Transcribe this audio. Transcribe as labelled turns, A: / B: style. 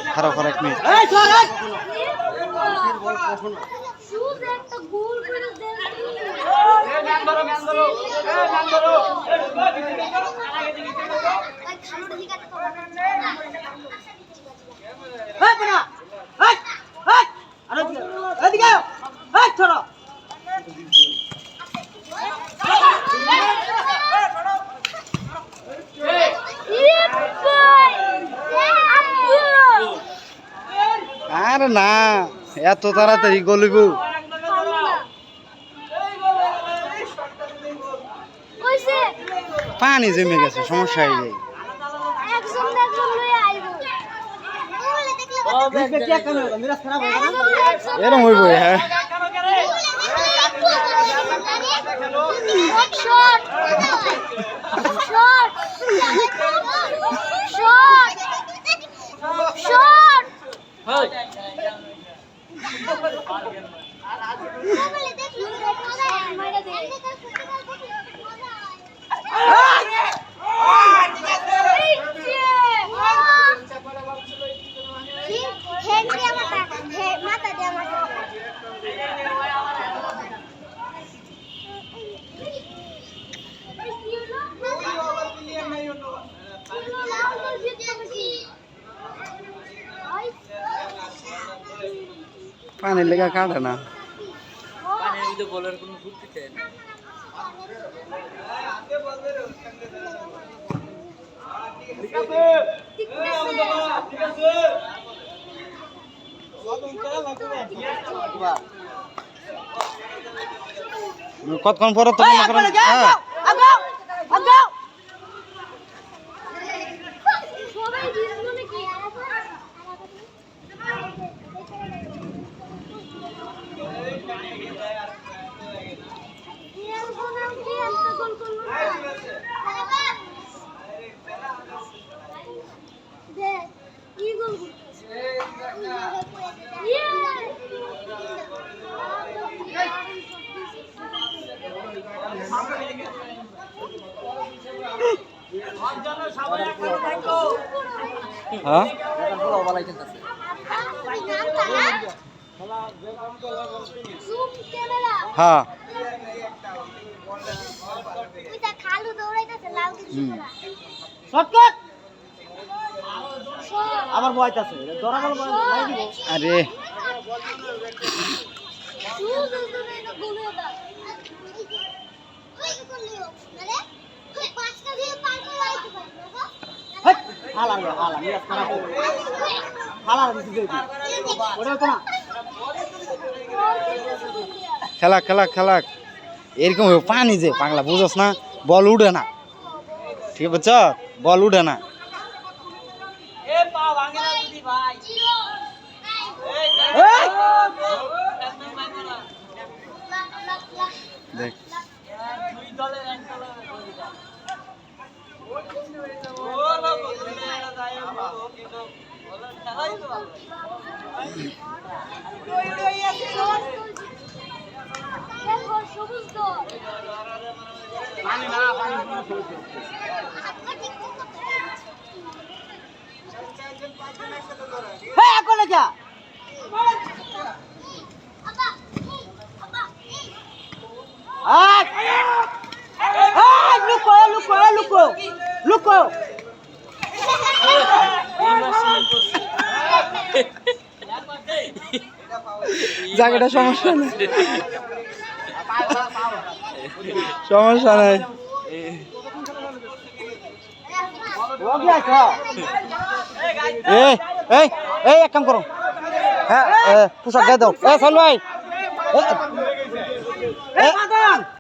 A: খারাপ খারাপ এক মিনিট আরে না এত তাড়াতাড়ি গলিব পানি জমে গেছে সমস্যা হয়ে যায় এরকম হইব হ্যাঁ পানির লেগা কাটে না কতক্ষণ পর তো হ্যাঁ হ্যাঁ
B: আবার বয়তাছে
A: আরে খেলা খেলা খেলা এরকম পানি যে পাগলা বুঝছ না বল উঠে না ঠিক বুঝছ বল উঠে না দেখ
B: লুকো
A: জায়গাটা সমস্যা নেই সমস্যা নাই এই এক কাম করো হ্যাঁ পোশাক গায়ে দাও চল ভাই